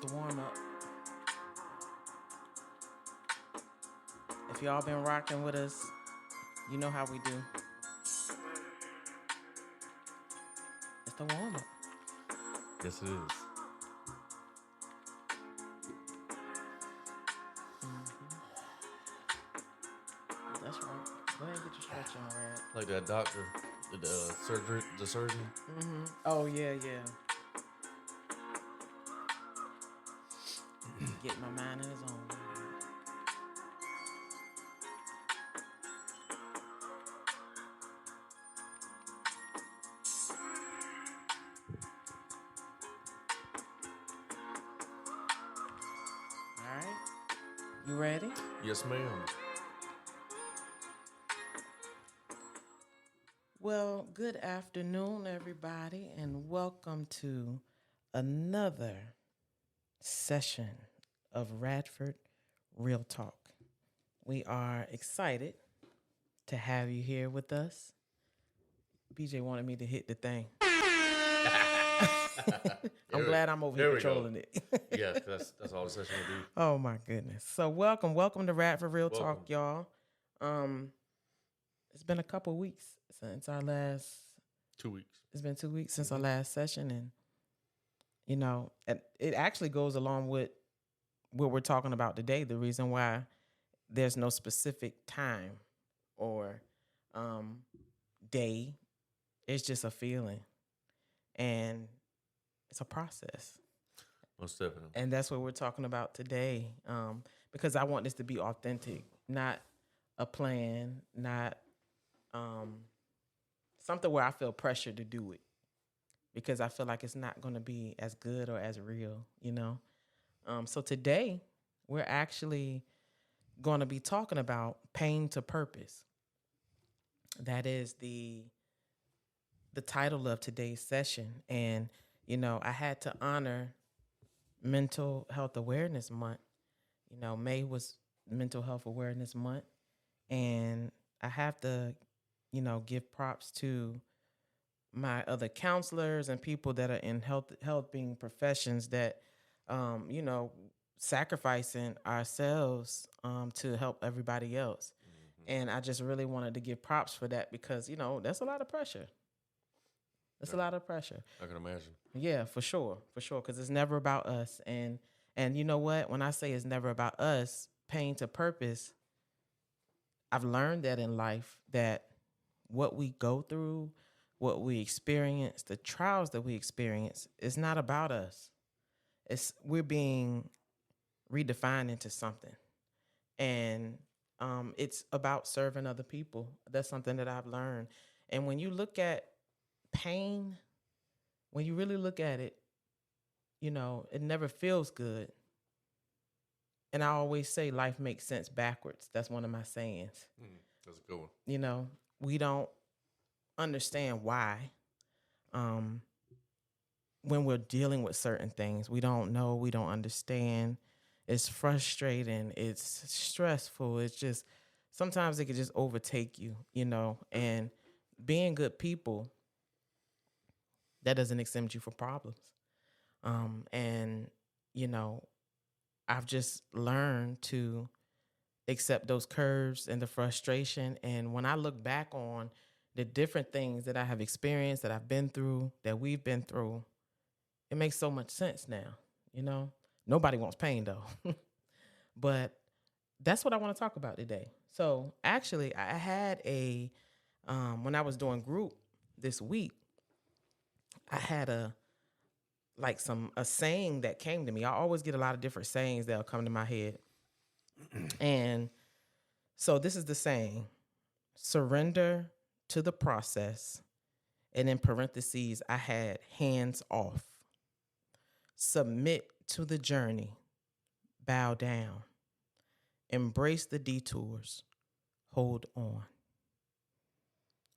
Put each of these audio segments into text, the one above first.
the warm up. If y'all been rocking with us, you know how we do. It's the warm up. Yes, it is. That's right. Go ahead and get your stretch on, Rad. Like that doctor, the surgeon. Oh yeah, yeah. Get my mind in his own. All right. You ready? Yes, ma'am. Well, good afternoon, everybody, and welcome to another session of Radford Real Talk. We are excited to have you here with us. BJ wanted me to hit the thing. I'm glad I'm over here controlling it. Yeah, that's all the session will be. Oh my goodness. So welcome to Radford Real Talk, Welcome. y'all. It's been a couple weeks since our last 2 weeks. It's been 2 weeks since our last session, and it actually goes along with what we're talking about today. The reason why there's no specific time or day, it's just a feeling, and it's a process. Most definitely. And that's what we're talking about today, because I want this to be authentic, not a plan, not something where I feel pressure to do it, because I feel like it's not going to be as good or as real, So today, we're actually going to be talking about pain to purpose. That is the title of today's session. And, I had to honor Mental Health Awareness Month. May was Mental Health Awareness Month. And I have to, give props to my other counselors and people that are in helping professions that, sacrificing ourselves to help everybody else. And I just really wanted to give props for that because, that's a lot of pressure. It's a lot of pressure. I can imagine. Yeah, for sure, because it's never about us. And you know what? When I say it's never about us, pain to purpose, I've learned that in life, that what we go through, what we experience, the trials that we experience, is not about us. We're being redefined into something. And it's about serving other people. That's something that I've learned. And when you look at pain, when you really look at it, it never feels good. And I always say life makes sense backwards. That's one of my sayings. That's a good one. We don't understand why. When we're dealing with certain things, we don't know, we don't understand. It's frustrating, it's stressful. It's just, sometimes it can just overtake you, and being good people, that doesn't exempt you from problems. And, I've just learned to accept those curves and the frustration. And when I look back on the different things that I have experienced, that I've been through, that we've been through, it makes so much sense now, Nobody wants pain though. But that's what I want to talk about today. So actually, I had when I was doing group this week, I had a saying that came to me. I always get a lot of different sayings that'll come to my head. And so this is the saying: surrender to the process. And in parentheses, I had hands off. Submit to the journey. Bow down. Embrace the detours. Hold on.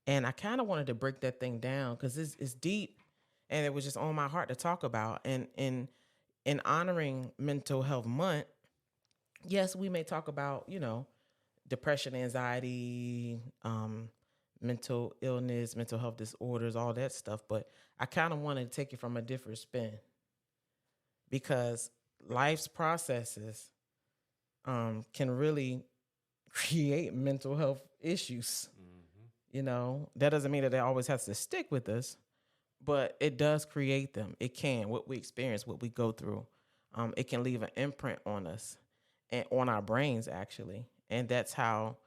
And I kind of wanted to break that thing down because it's deep, and it was just on my heart to talk about. And in honoring Mental Health Month, yes, we may talk about, depression, anxiety, mental illness, mental health disorders, all that stuff. But I kind of wanted to take it from a different spin, because life's processes can really create mental health issues. That doesn't mean that it always has to stick with us, but it does create them. It can. What we experience, what we go through, it can leave an imprint on us and on our brains, actually. And that's how,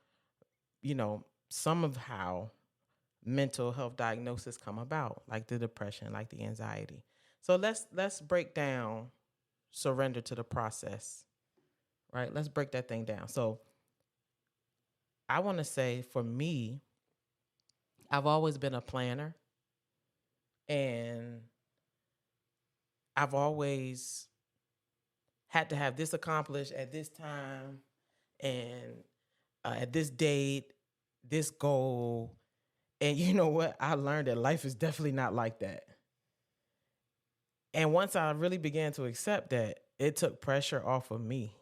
some of how mental health diagnoses come about, like the depression, like the anxiety. So let's break down surrender to the process, right? Let's break that thing down. So I want to say, for me, I've always been a planner, and I've always had to have this accomplished at this time, and at this date, this goal. And you know what? I learned that life is definitely not like that. And once I really began to accept that, it took pressure off of me.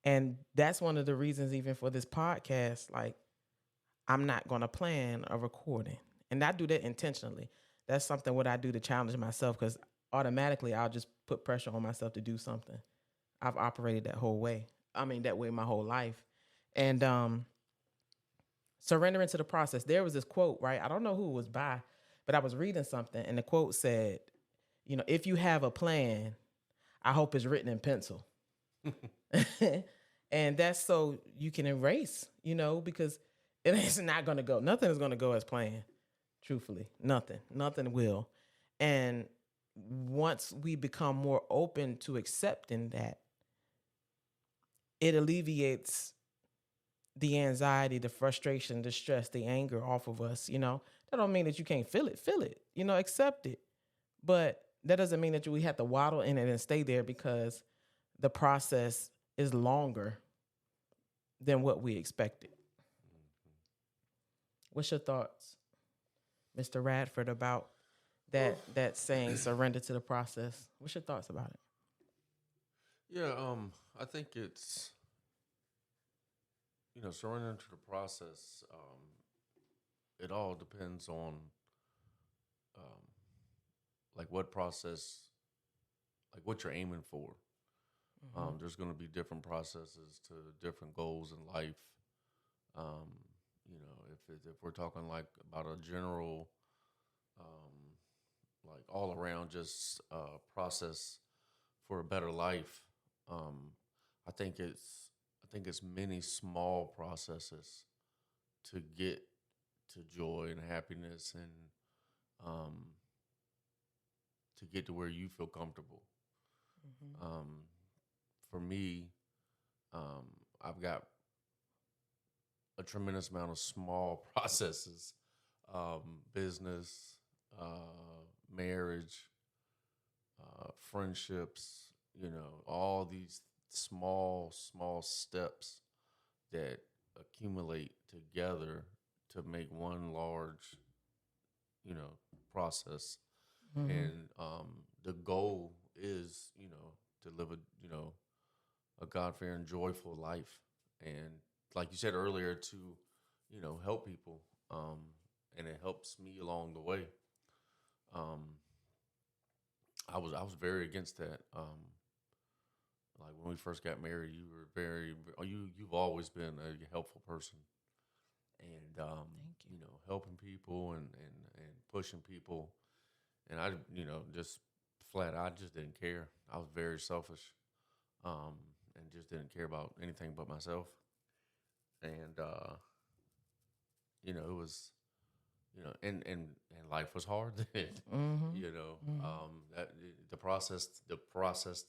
And that's one of the reasons, even for this podcast, like, I'm not going to plan a recording. And I do that intentionally. That's something what I do to challenge myself, because automatically I'll just put pressure on myself to do something. I've operated that way my whole life. And surrendering to the process. There was this quote, right? I don't know who it was by, but I was reading something, and the quote said, if you have a plan, I hope it's written in pencil. And that's so you can erase, because it's not going to go. Nothing is going to go as planned, truthfully. Nothing will. And once we become more open to accepting that, it alleviates the anxiety, the frustration, the stress, the anger off of us. That don't mean that you can't feel it. Feel it, accept it. But that doesn't mean that we have to waddle in it and stay there, because the process is longer than what we expected. What's your thoughts, Mr. Radford, about that saying, surrender to the process? What's your thoughts about it? Yeah, I think it's, surrendering to the process. It all depends on, like, what process, like what you're aiming for. There's going to be different processes to different goals in life. If we're talking like about a general, like all around just process for a better life, I think it's many small processes to get to joy and happiness, and to get to where you feel comfortable. For me, I've got a tremendous amount of small processes, business, marriage, friendships, all these small steps that accumulate together to make one large, process. And the goal is, to live a God-fearing, joyful life. And like you said earlier, to, help people. And it helps me along the way. I was very against that. Like when we first got married, you've always been a helpful person, and helping people and pushing people. And I, just flat, I just didn't care. I was very selfish, and just didn't care about anything but myself. And it was, and life was hard then. That the process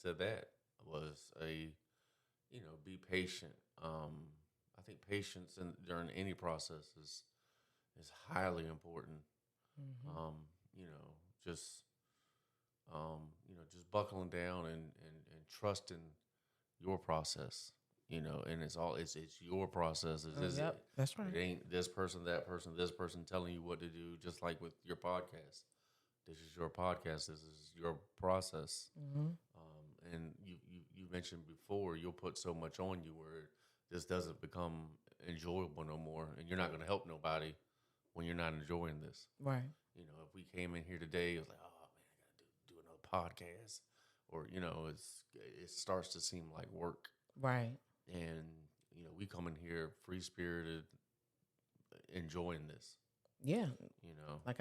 to that was be patient. I think patience during any process is highly important. You know, just just buckling down and trusting your process. And it's your process. Yep, that's right. It ain't this person, that person, this person telling you what to do. Just like with your podcast, this is your podcast. This is your process. And you mentioned before, you'll put so much on you where this doesn't become enjoyable no more, and you're not going to help nobody when you're not enjoying this. Right. If we came in here today, it was like, oh man, I got to do another podcast. or it starts to seem like work. Right. And we come in here free spirited, enjoying this. Yeah. You know, Like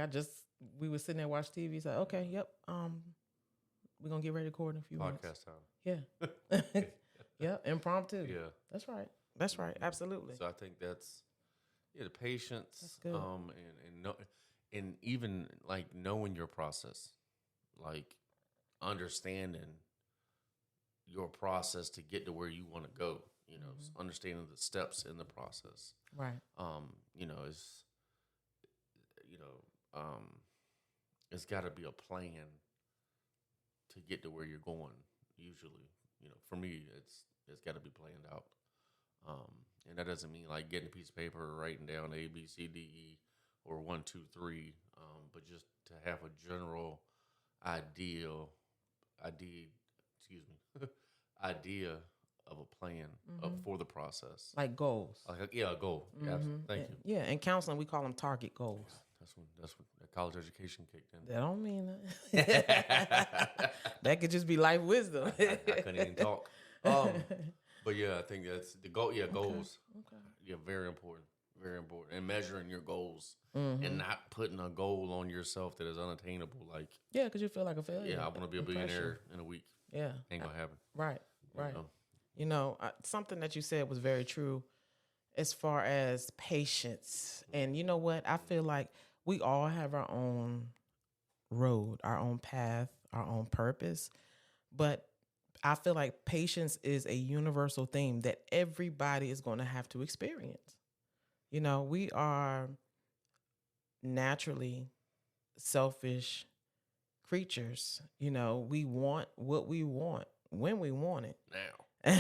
we were sitting there watch TV. So okay, yep. We're gonna get ready to record in a few minutes. podcast time. Yeah. Yeah. Impromptu. Yeah, That's right. That's right. Absolutely. so I think that's the patience, That's good. and even like knowing your process, like understanding your process to get to where you want to go. Understanding the steps in the process. Right. It's you know, it's got to be a plan to get to where you're going. Usually, for me, it's got to be planned out. And that doesn't mean like getting a piece of paper or writing down A, B, C, D, E, or 1, 2, 3. But just to have a general idea, excuse me, idea of a plan for the process. Like goals. A goal. Yeah, thank you. Yeah, in counseling we call them target goals. That's when the college education kicked in. That don't mean that. That could just be life wisdom. I couldn't even talk. But yeah, I think that's the goal. Yeah, goals. Okay. Yeah, very important. Very important. And measuring your goals and not putting a goal on yourself that is unattainable. Like, yeah, because you feel like a failure. yeah, I want to be a billionaire in a week. Yeah. Ain't going to happen. Right. Something that you said was very true as far as patience. And you know what? I feel like we all have our own road, our own path, our own purpose. But I feel like patience is a universal theme that everybody is going to have to experience. We are naturally selfish creatures. We want what we want when we want it. Now.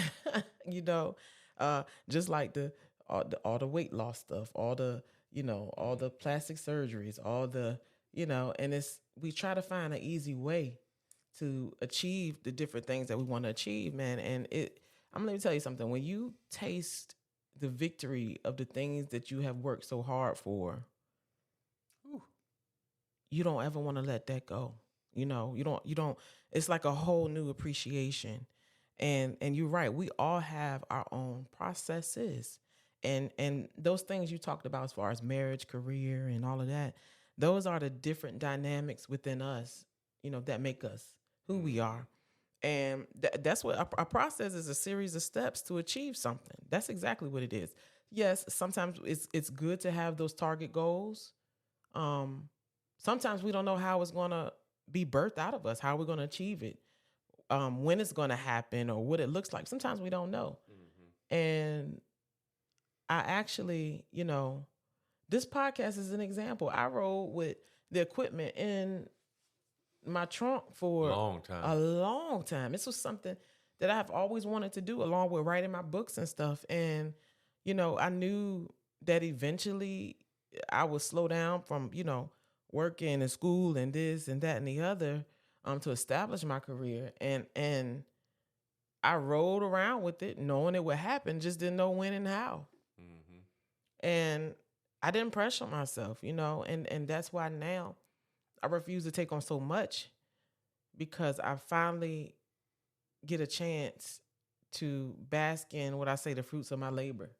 Just like all the weight loss stuff, all the plastic surgeries, all the, and we try to find an easy way to achieve the different things that we want to achieve, man. And I'm gonna let me tell you something. When you taste the victory of the things that you have worked so hard for, you don't ever want to let that go. You don't, it's like a whole new appreciation. And you're right. We all have our own processes. And those things you talked about as far as marriage, career, and all of that, those are the different dynamics within us, that make us who we are. And that's what a process is, a series of steps to achieve something. That's exactly what it is. Yes, sometimes it's good to have those target goals. Sometimes we don't know how it's going to be birthed out of us, how we're going to achieve it, when it's going to happen or what it looks like. Sometimes we don't know. And I actually, this podcast is an example. I rode with the equipment in my trunk for a long time. This was something that I've always wanted to do, along with writing my books and stuff. And, I knew that eventually I would slow down from, working and school and this and that and the other, to establish my career. And I rode around with it, knowing it would happen, just didn't know when and how. And I didn't pressure myself, and that's why now I refuse to take on so much, because I finally get a chance to bask in what I say, the fruits of my labor.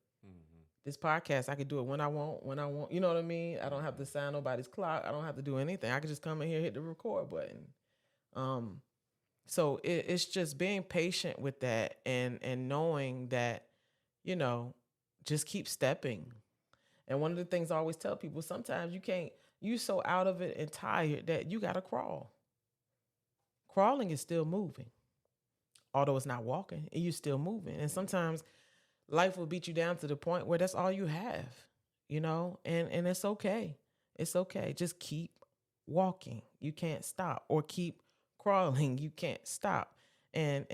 This podcast, I could do it when I want. You know what I mean? I don't have to sign nobody's clock. I don't have to do anything. I can just come in here, hit the record button. So it's just being patient with that and knowing that, just keep stepping. And one of the things I always tell people, sometimes you're so out of it and tired that you got to crawl. Crawling is still moving. Although it's not walking, and you're still moving. And sometimes life will beat you down to the point where that's all you have, and it's okay. It's okay. Just keep walking. You can't stop. Or keep crawling. You can't stop. And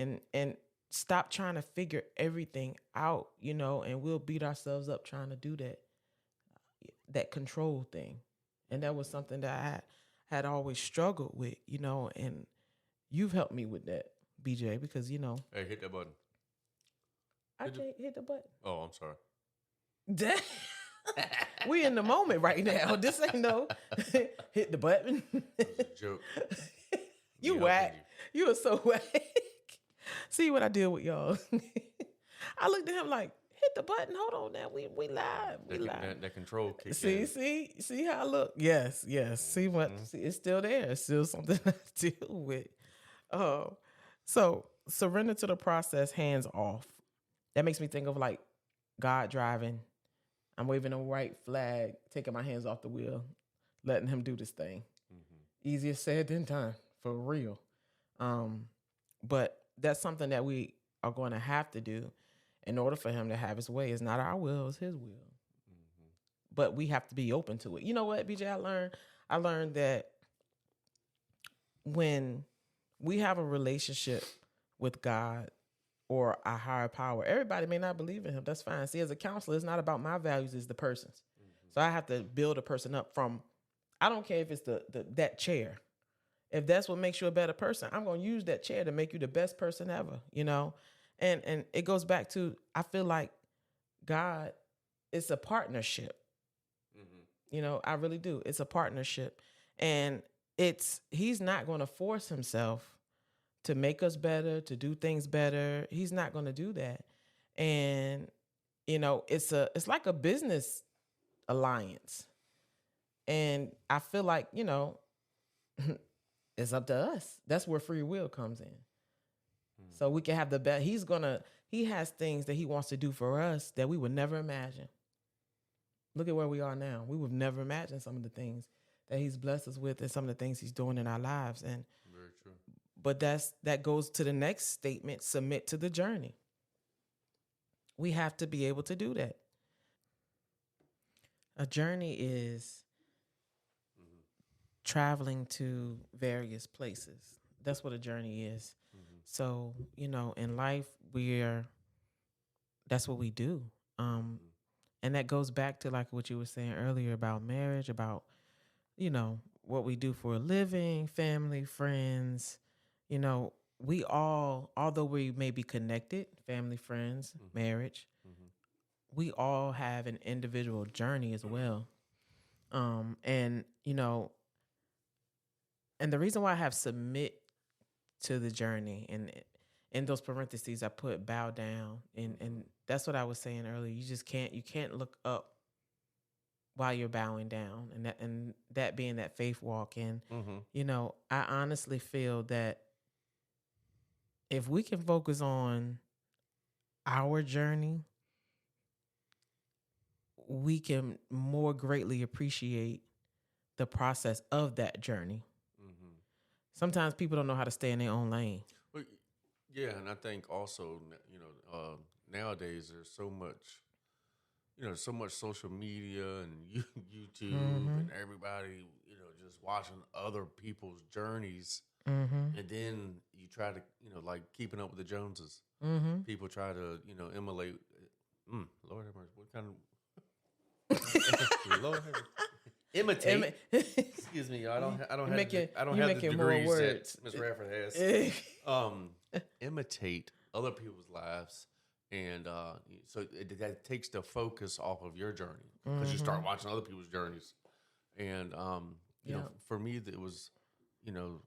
stop trying to figure everything out, and we'll beat ourselves up trying to do that control thing. And that was something that I had always struggled with, and you've helped me with that, BJ, because, Hey, hit that button. I can't hit the button. Oh, I'm sorry. We in the moment right now. This ain't no hit the button. That was a joke. You whack. You were so whack. See what I did with y'all. I looked at him like, hit the button. Hold on now. We live. We live. That control kick See, in. see how I look. Yes, yes. See what? Mhm. See, it's still there. It's still something I deal with. Oh, so surrender to the process, hands off. That makes me think of like God driving. I'm waving a white flag, taking my hands off the wheel, letting him do this thing. Easier said than done, for real. Um, but that's something that we are going to have to do in order for him to have his way. It's not our will, it's his will. But we have to be open to it. You know what, BJ, I learned that when we have a relationship with God or a higher power, everybody may not believe in him. That's fine. See, as a counselor, it's not about my values, it's the person's. So I have to build a person up from, I don't care if it's the that chair. If that's what makes you a better person, I'm going to use that chair to make you the best person ever, you know? And it goes back to, I feel like God, it's a partnership. You know, I really do. It's a partnership. And he's not going to force himself to make us better, to do things better. He's not going to do that. And you know, it's like a business alliance. And I feel like, you know, it's up to us. That's where free will comes in. So we can have the best. He has things that he wants to do for us that we would never imagine. Look at where we are now. We would never imagine some of the things that he's blessed us with and some of the things he's doing in our lives. And Very true. but that goes to the next statement, submit to the journey. We have to be able to do that. A journey is traveling to various places. That's what a journey is. So, you know, in life, that's what we do. And that goes back to like what you were saying earlier about marriage, about, you know, what we do for a living, family, friends. You know, we all, although we may be connected, family, friends, marriage, we all have an individual journey as well. And, you know, and the reason why I have submit to the journey, and in those parentheses I put bow down, and that's what I was saying earlier. You can't look up while you're bowing down, and that being that faith walk. And you know, I honestly feel that if we can focus on our journey, we can more greatly appreciate the process of that journey. Sometimes people don't know how to stay in their own lane. Well, yeah, and I think also, you know, nowadays there's so much, you know, so much social media and YouTube and everybody, you know, just watching other people's journeys, and then you try to, you know, like keeping up with the Joneses. People try to, you know, emulate. Lord have mercy. What kind of Lord have mercy. Imitate. Excuse me. I don't have the degrees that Miss Radford has. Imitate other people's lives, and so that takes the focus off of your journey because you start watching other people's journeys, and you know, for me, it was, you know,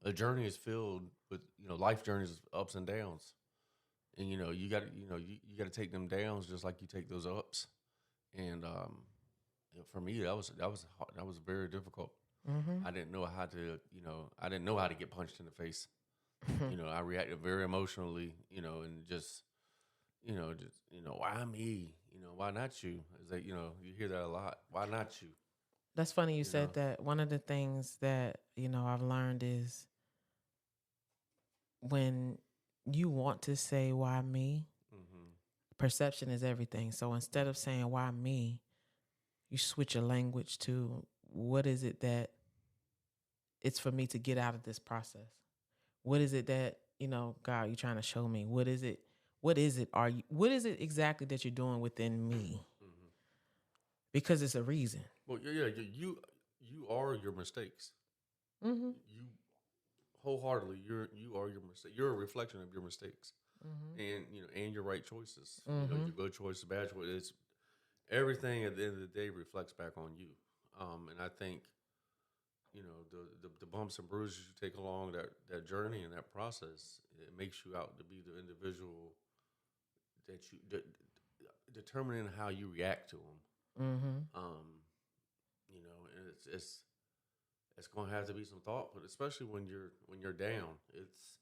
a journey is filled with, you know, life journeys, ups and downs, and you know, you got to take them downs just like you take those ups, and for me, that was hard. That was very difficult. I didn't know how to, you know, I didn't know how to get punched in the face. You know, I reacted very emotionally, you know, and just, you know, why me? You know, why not you? Is that, you know, you hear that a lot. Why not you? That's funny you You said know? that. One of the things that, you know, I've learned is when you want to say why me, perception is everything. So instead of saying why me, you switch your language to what is it that it's for me to get out of this process? What is it that, you know, God, you're trying to show me? What is it? What is it? What is it exactly that you're doing within me? Because it's a reason. Well, yeah, you are your mistakes. You wholeheartedly, you are your mistake. You're a reflection of your mistakes, and you know, and your right choices. You know, your good choices, bad choices. Everything at the end of the day reflects back on you. And I think, the bumps and bruises you take along that journey and that process. It makes you out to be the individual that determining how you react to them. Mm-hmm. And it's going to have to be some thought, but especially when you're down, it's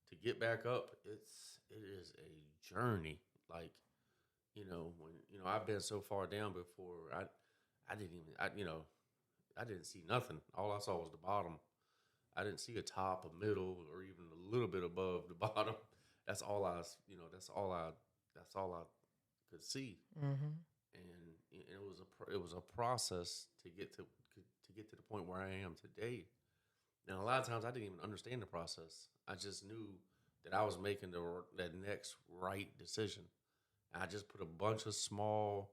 to get back up. It is a journey. Like when I've been so far down before. I didn't even I didn't see nothing. All I saw was the bottom. I didn't see a top, a middle, or even a little bit above the bottom. That's all I that's all I could see. Mm-hmm. And it was a process to get to the point where I am today. And a lot of times I didn't even understand the process. I just knew that I was making that next right decision. And I just put a bunch of small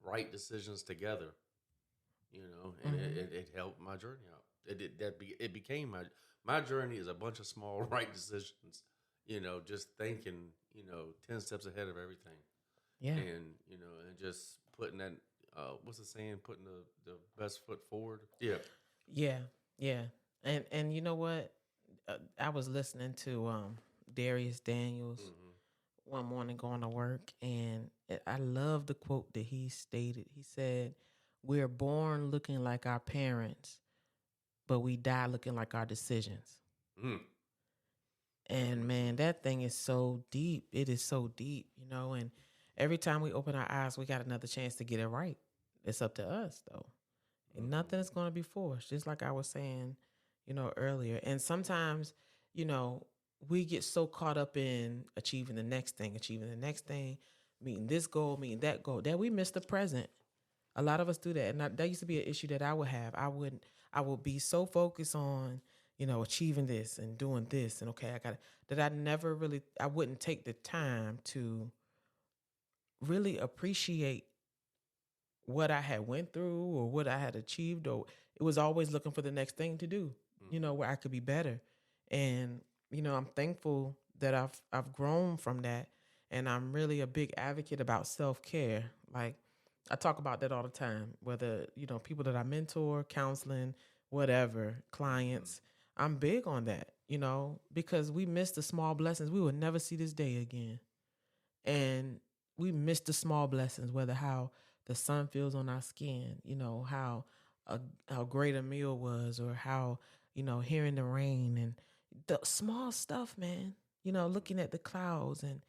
right decisions together, and Mm-hmm. it helped my journey out. It became my journey is a bunch of small right decisions, just thinking, 10 steps ahead of everything, Yeah. and just putting that what's the saying, putting the best foot forward. Yeah. Yeah. Yeah. And you know what? I was listening to Darius Daniels Mm-hmm. one morning going to work, and I love the quote that he stated. He said, "We're born looking like our parents, but we die looking like our decisions." Mm. That And makes man, sense. that thing is so deep. It is so deep, and every time we open our eyes, we got another chance to get it right. It's up to us, though. And Mm-hmm. nothing is going to be forced, just like I was saying, earlier. And sometimes, you know, we get so caught up in achieving the next thing, meeting this goal, meeting that goal, that we miss the present. A lot of us do that, and that used to be an issue that I would have. I would be so focused on, achieving this and doing this, and okay, I got that. I wouldn't take the time to really appreciate what I had went through or what I had achieved, or it was always looking for the next thing to do, Mm-hmm. where I could be better. And I'm thankful that I've grown from that, and I'm really a big advocate about self-care. Like I talk about that all the time, whether, people that I mentor, counseling, whatever, Mm-hmm. clients, I'm big on that, because we miss the small blessings. We will never see this day again. And we miss the small blessings, whether how the sun feels on our skin, a, how great a meal was, or how, hearing the rain and the small stuff, man, looking at the clouds and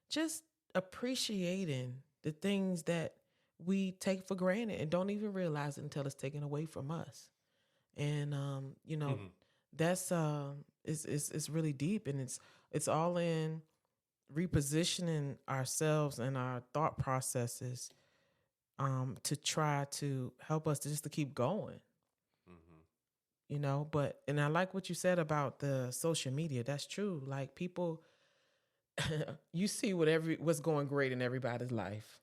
just appreciating the things that we take for granted and don't even realize it until it's taken away from us. And Mm-hmm. that's it's really deep, and it's all in repositioning ourselves and our thought processes, to try to help us to just to keep going, Mm-hmm. but and I like what you said about the social media. That's true. Like people, you see what's going great in everybody's life.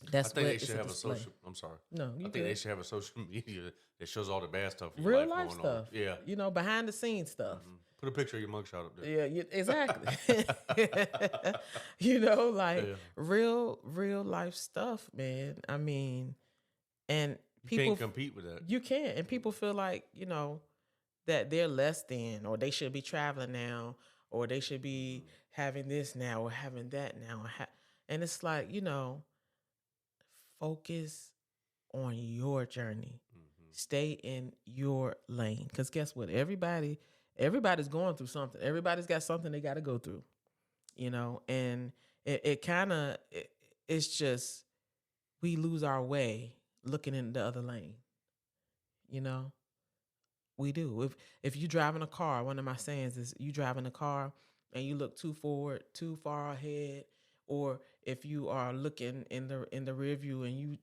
I That's think what they it's should a have a display. social. I'm sorry. No, I you think they good. should have a social media that shows all the bad stuff in your Real life life going on. stuff, Yeah. behind the scenes stuff. Mm-hmm. Put a picture of your mugshot up there. Yeah, exactly. Like Yeah. real life stuff, man. I mean, and You people, can't compete with that. you can't, and people feel like, that they're less than, or they should be traveling now, or they should be Mm-hmm. having this now, or having that now. And it's like, focus on your journey. Mm-hmm. Stay in your lane. Because guess what? Everybody's going through something. Everybody's got something they got to go through, and it kind of, it's just, we lose our way looking in the other lane, you know? We do. If you driving a car, one of my sayings is, you driving a car and you look too forward, too far ahead, or if you are looking in the rear view and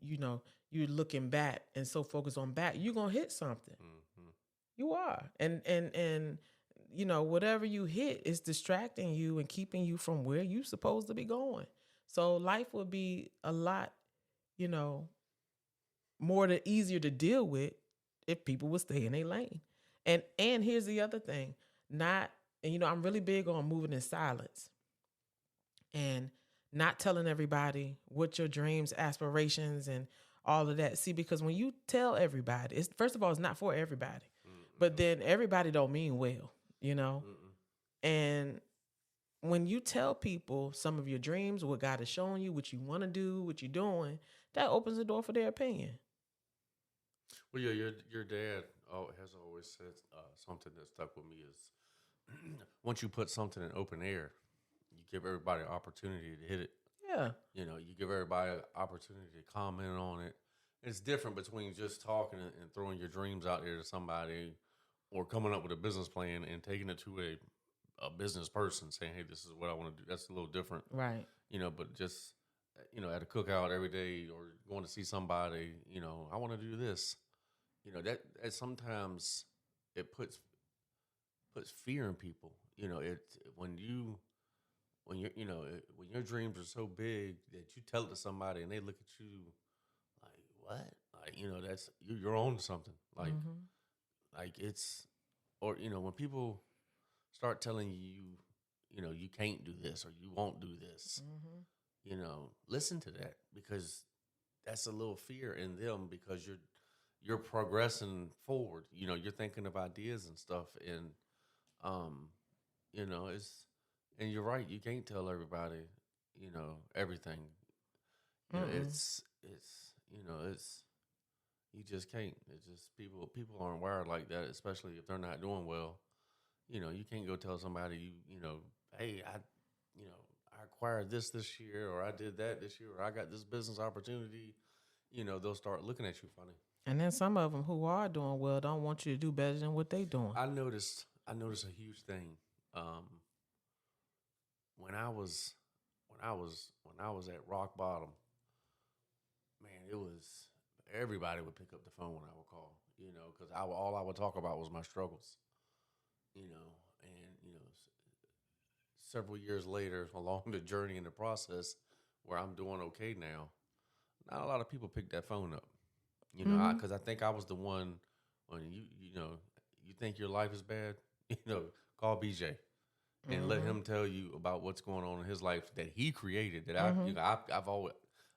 you're looking back and so focused on back, you're gonna hit something. Mm-hmm. You are. And whatever you hit is distracting you and keeping you from where you supposed to be going. So life would be a lot, you know, easier to deal with if people would stay in their lane. And here's the other thing, not and I'm really big on moving in silence and not telling everybody what your dreams, aspirations, and all of that. See, because when you tell everybody, it's first of all, it's not for everybody, but Mm-mm. then everybody don't mean well, you know. Mm-mm. And when you tell people some of your dreams, what God is showing you, what you want to do, what you're doing, that opens the door for their opinion. Well, yeah, your dad has always said something that stuck with me is once you put something in open air, you give everybody an opportunity to hit it. Yeah. You give everybody an opportunity to comment on it. It's different between just talking and throwing your dreams out there to somebody, or coming up with a business plan and taking it to a business person saying, "Hey, this is what I want to do." That's a little different, Right. But just at a cookout every day or going to see somebody, I want to do this. That sometimes it puts fear in people. It when your dreams are so big that you tell it to somebody and they look at you like what, like that's you're on something, Mm-hmm. like it's, or when people start telling you you can't do this or you won't do this, Mm-hmm. listen to that, because that's a little fear in them, because you're progressing forward. You're thinking of ideas and stuff, and um, it's, and you're right. You can't tell everybody, everything. Mm-mm. It's you just can't. It's just people aren't wired like that, especially if they're not doing well. You can't go tell somebody hey, you know, I acquired this year, or I did that this year, or I got this business opportunity. They'll start looking at you funny. And then some of them who are doing well don't want you to do better than what they doing. I noticed a huge thing. Um, when I was at rock bottom, man, it was everybody would pick up the phone when I would call, because all I would talk about was my struggles, and several years later, along the journey and the process, where I'm doing okay now, not a lot of people pick that phone up, Mm-hmm. because I think I was the one when you think your life is bad, call BJ and let Mm-hmm. him tell you about what's going on in his life that he created. That Mm-hmm. I've always,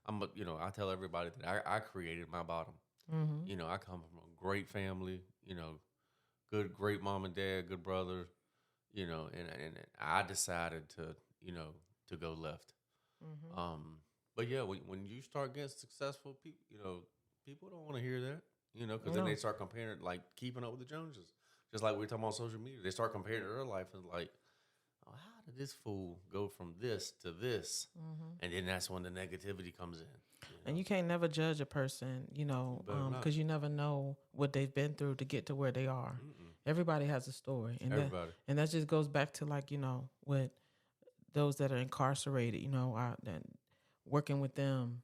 I tell everybody that I created my bottom. Mm-hmm. I come from a great family. Great mom and dad, good brother. And I decided to to go left. Mm-hmm. But yeah, when you start getting successful, people people don't want to hear that. Because then they No. start comparing, like keeping up with the Joneses. Just like we are talking about social media, they start comparing their life and like, oh, how did this fool go from this to this? Mm-hmm. And then that's when the negativity comes in. And you can't never judge a person, You better not. because you never know what they've been through to get to where they are. Mm-mm. Everybody has a story, Everybody. and that just goes back to like with those that are incarcerated. That working with them.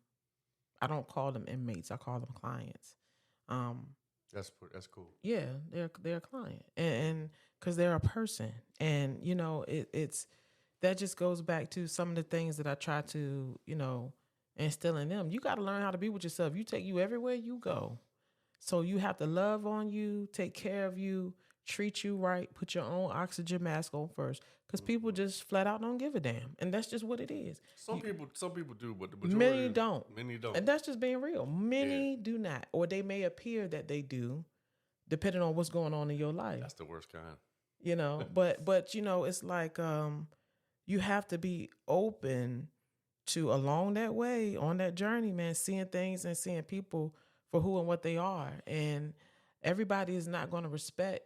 I don't call them inmates. I call them clients. Um, That's cool. yeah, they're a client, and because they're a person, and it's that just goes back to some of the things that I try to instill in them. You got to learn how to be with yourself. You take you everywhere you go, so you have to love on you, take care of you, treat you right, put your own oxygen mask on first, because people Mm-hmm. just flat out don't give a damn, and that's just what it is. Some people do, but the Many majority, don't. many don't. And that's just being real. Yeah, Many do not. Or they may appear that they do, depending on what's going on in your life. that's the worst kind. But it's like you have to be open to along that way, on that journey, man, seeing things and seeing people for who and what they are. And everybody is not going to respect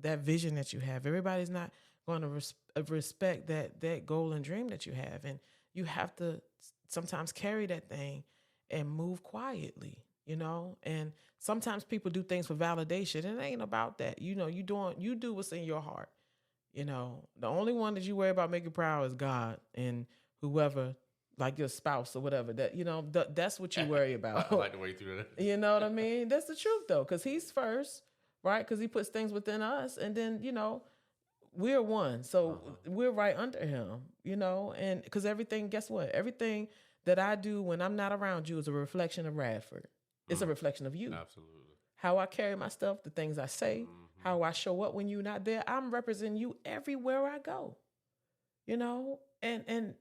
that vision that you have. Everybody's not going to respect that goal and dream that you have, and you have to sometimes carry that thing and move quietly. And sometimes people do things for validation, and it ain't about that. You do what's in your heart. The only one that you worry about making proud is God and whoever, like your spouse or whatever. That's what you worry I about. like the way you threw that. You know what I mean? That's the truth though, because he's first, right? Because he puts things within us, and then we're one, so Uh-huh. we're right under him. And because everything, guess what? Everything that I do when I'm not around you is a reflection of Radford. It's a Mm, reflection of you. absolutely. How I carry my stuff, the things I say, Mm-hmm. how I show up when you're not there. I'm representing you everywhere I go. And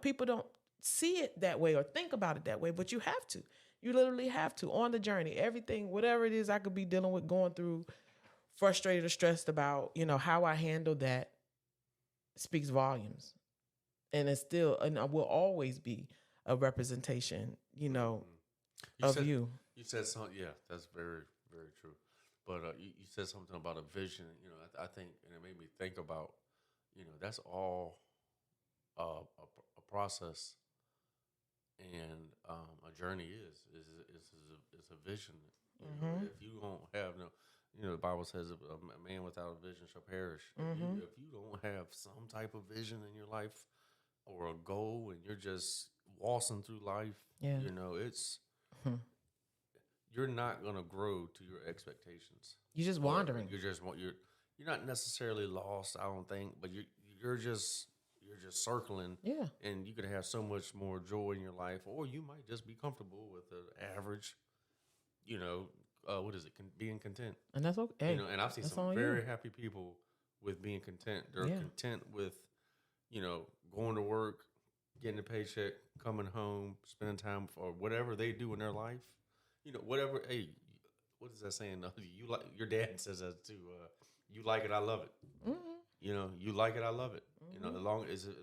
people don't see it that way or think about it that way, but you have to. You literally have to on the journey. Everything, whatever it is I could be dealing with, going through, frustrated or stressed about, how I handle that speaks volumes. And it's still, and it will always be a representation, You of said you. you said something. Yeah, that's very very true. But you said something about a vision. I think, and it made me think about, that's all a process and a journey is a vision. Mm-hmm. If you don't have no, the Bible says a man without a vision shall perish. Mm-hmm. If you don't have some type of vision in your life or a goal, and you're just waltzing through life, Yeah. it's Hmm. you're not gonna grow to your expectations, You're just or wandering. you're not necessarily lost. I don't think, but you're just circling, Yeah. and you could have so much more joy in your life, or you might just be comfortable with the average. You know, what is it? Being content. And that's okay. Hey, And I've seen that's some on you. very happy people with being content. They're Yeah. content with, going to work, getting a paycheck, coming home, spending time or whatever they do in their life. Whatever. Hey, what is that saying? You like your dad says that too. You like it, I love it. Mm-hmm. You like it, I love it. Mm-hmm. As long as if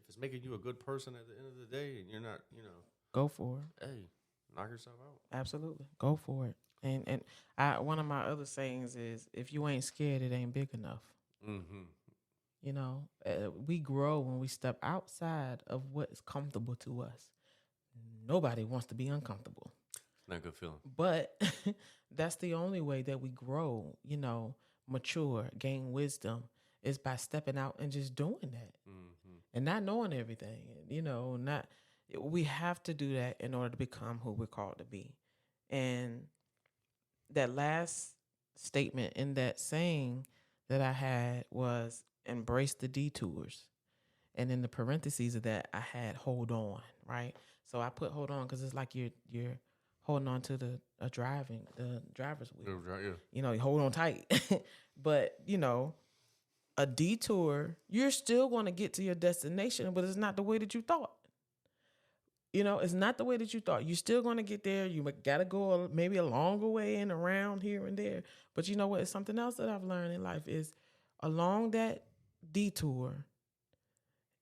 it's making you a good person at the end of the day, and you're not, Go for it. hey, knock yourself out. Absolutely. Go for it. And one of my other sayings is, if you ain't scared, it ain't big enough. Mm-hmm. We grow when we step outside of what is comfortable to us. Nobody wants to be uncomfortable. It's not a good feeling. But that's the only way that we grow, mature, gain wisdom, is by stepping out and just doing that, Mm-hmm. and not knowing everything. Not we have to do that in order to become who we're called to be. And that last statement in that saying that I had was, embrace the detours. And in the parentheses of that, I had hold on, right? So I put hold on because it's like you're holding on to the driver's wheel. Yeah. You hold on tight. But, a detour, you're still going to get to your destination, but it's not the way that you thought. It's not the way that you thought. You're still going to get there. You got to go maybe a longer way and around here and there. But you know what? It's something else that I've learned in life is, along that detour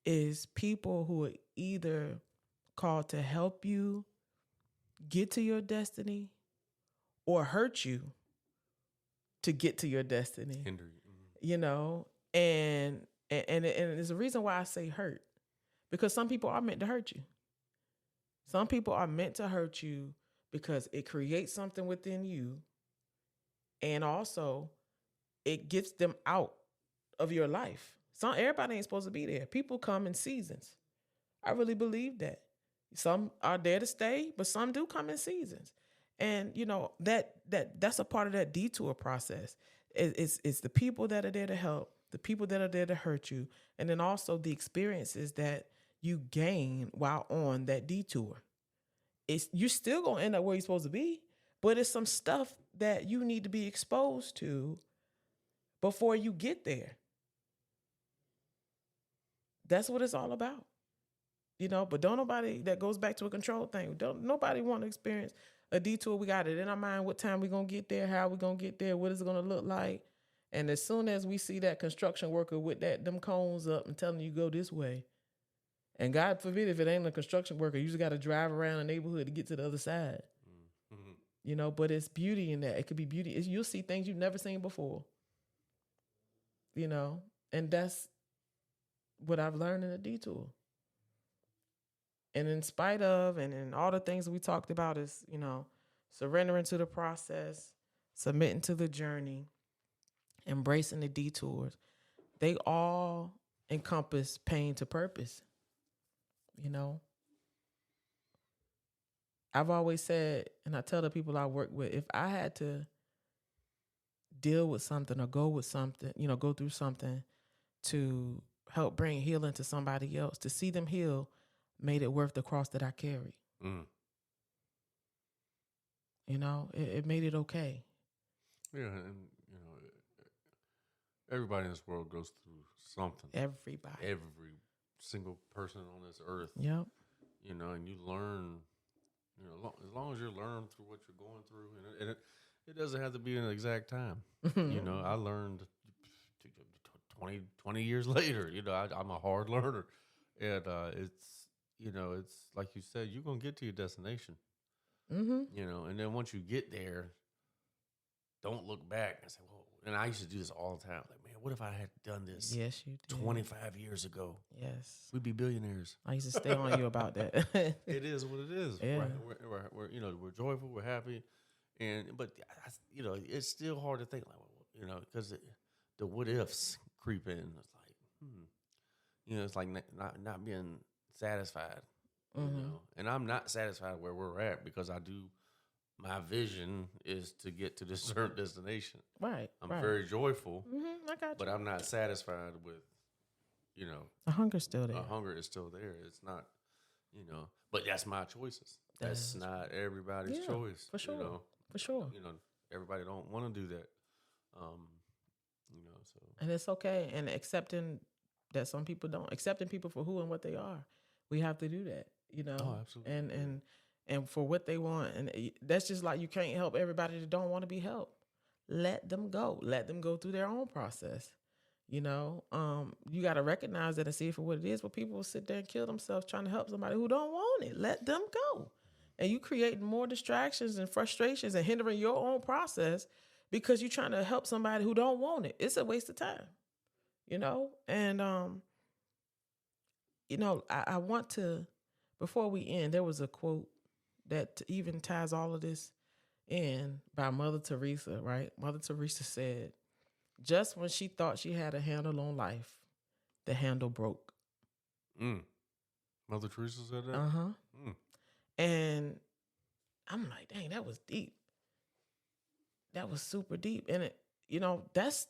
is people who are either called to help you get to your destiny or hurt you to get to your destiny. Hinder you. And there's a reason why I say hurt, because some people are meant to hurt you. Some people are meant to hurt you because it creates something within you, and also it gets them out of your life. Everybody ain't supposed to be there. People come in seasons. I really believe that. Some are there to stay, but some do come in seasons. And that's a part of that detour process. It's the people that are there to help, the people that are there to hurt you, and then also the experiences that you gain while on that detour. You're still gonna end up where you're supposed to be, but it's some stuff that you need to be exposed to before you get there. That's what it's all about. But don't nobody, that goes back to a control thing. Don't nobody want to experience a detour. We got it in our mind what time we're gonna get there, how we're gonna get there, what is it gonna look like. And as soon as we see that construction worker with them cones up and telling you go this way, and God forbid if it ain't a construction worker, you just got to drive around a neighborhood to get to the other side. Mm-hmm. But it's beauty in that. It could be beauty. You'll see things you've never seen before. And that's what I've learned in a detour. And in spite of, and in all the things we talked about is, surrendering to the process, submitting to the journey, embracing the detours, they all encompass pain to purpose. I've always said, and I tell the people I work with, if I had to deal with something or go through something to help bring healing to somebody else, to see them heal, made it worth the cross that I carry. Mm. It made it okay. Yeah, and everybody in this world goes through something. Everybody. Every single person on this earth. Yep. And you learn, You know, as long as you're learning through what you're going through, and it doesn't have to be an exact time. You know, I learned 20 years later. You know, I'm a hard learner, and it's like you said, you're gonna get to your destination. Mm-hmm. You know, and then once you get there, don't look back and say, "Well." And I used to do this all the time. Like, man, what if I had done this Yes, you did. 25 years ago? Yes. We'd be billionaires. I used to stay on you about that. It is what it is. Yeah. We're we're joyful, we're happy, but it's still hard to think like because the what ifs creep in. It's like it's like not being satisfied. Mm-hmm. And I'm not satisfied where we're at because my vision is to get to this certain destination. Right. I'm right. very joyful, I got you. but I'm not satisfied with the hunger's still there. The hunger is still there. It's not, but that's my choices. That's not everybody's choice. For sure. For sure. Everybody don't want to do that. So. And it's okay. And accepting that some people don't. Accepting people for who and what they are. We have to do that, Oh, absolutely. And for what they want. And that's just like you can't help everybody that don't want to be helped. Let them go. Let them go through their own process. You got to recognize that and see it for what it is. But people will sit there and kill themselves trying to help somebody who don't want it. Let them go. And you create more distractions and frustrations and hindering your own process because you're trying to help somebody who don't want it. It's a waste of time, And, I want to, before we end, there was a quote that even ties all of this in by Mother Teresa, right? Mother Teresa said, just when she thought she had a handle on life, the handle broke. Mother Teresa said that? Uh-huh. And I'm like, dang, that was deep. That was super deep. And that's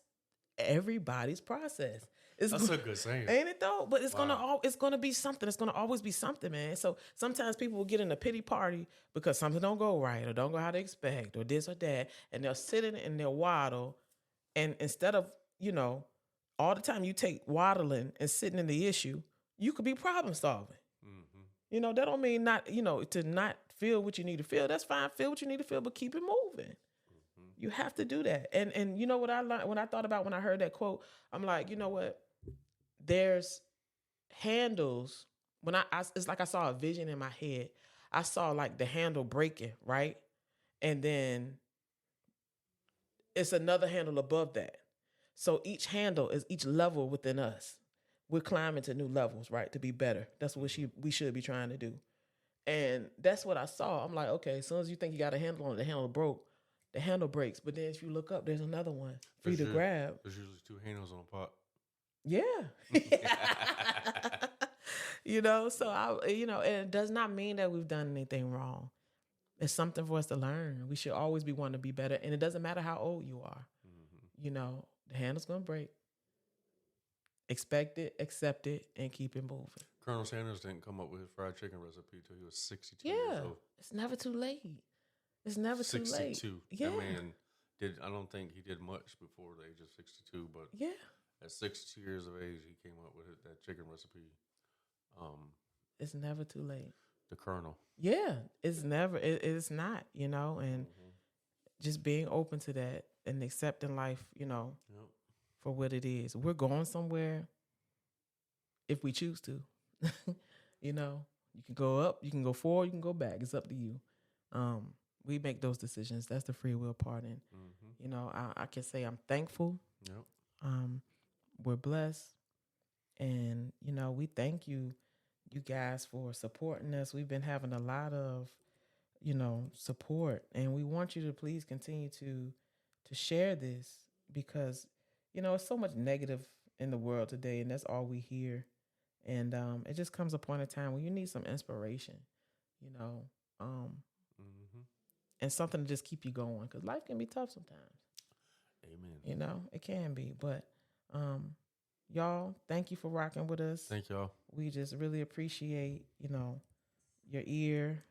everybody's process. That's a good saying. Ain't it though? But it's gonna be something. It's gonna always be something, man. So sometimes people will get in a pity party because something don't go right or don't go how they expect or this or that. And they'll sit in and they'll waddle. And instead of, all the time you take waddling and sitting in the issue, you could be problem solving. Mm-hmm. That don't mean not, to not feel what you need to feel. That's fine. Feel what you need to feel, but keep it moving. Mm-hmm. You have to do that. And you know what I learned when I thought about when I heard that quote, I'm like, you know what? There's handles. When it's like I saw a vision in my head. I saw like the handle breaking, right? And then it's another handle above that. So each handle is each level within us. We're climbing to new levels, right? To be better. That's what we should be trying to do. And that's what I saw. I'm like, okay, as soon as you think you got a handle on it, the handle broke. The handle breaks. But then if you look up, there's another one for you to grab. There's usually two handles on a pot. Yeah. So and it does not mean that we've done anything wrong. It's something for us to learn. We should always be wanting to be better. And it doesn't matter how old you are. Mm-hmm. The handle's going to break. Expect it, accept it, and keep it moving. Colonel Sanders didn't come up with his fried chicken recipe until he was 62 years old. It's never too late. It's never too late. 62. Yeah. That man I don't think he did much before the age of 62, but at 62 years of age, he came up with that chicken recipe. It's never too late. The Colonel. Yeah, it's never. It's not. And just being open to that and accepting life. For what it is. We're going somewhere. If we choose to, you can go up, you can go forward, you can go back. It's up to you. We make those decisions. That's the free will part. And I can say I'm thankful. Yep. We're blessed, and we thank you guys for supporting us. We've been having a lot of support, and we want you to please continue to share this because it's so much negative in the world today, and that's all we hear. And it just comes a point in time when you need some inspiration, and something to just keep you going because life can be tough sometimes. Amen. It can be, but y'all, thank you for rocking with us. Thank y'all. We just really appreciate, your ear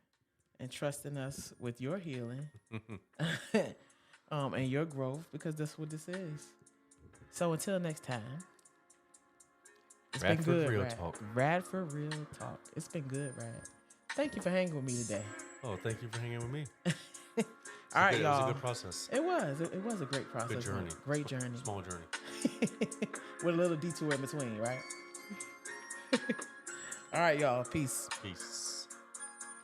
and trusting us with your healing and your growth because that's what this is. So until next time, it's been good, Real Talk. Radford Real Talk. It's been good, Rad. Thank you for hanging with me today. Oh, thank you for hanging with me. All right, It was a y'all. good process. It was. It was a great process. Good journey. Great journey. Small journey. With a little detour in between, right? All right, y'all. Peace. Peace.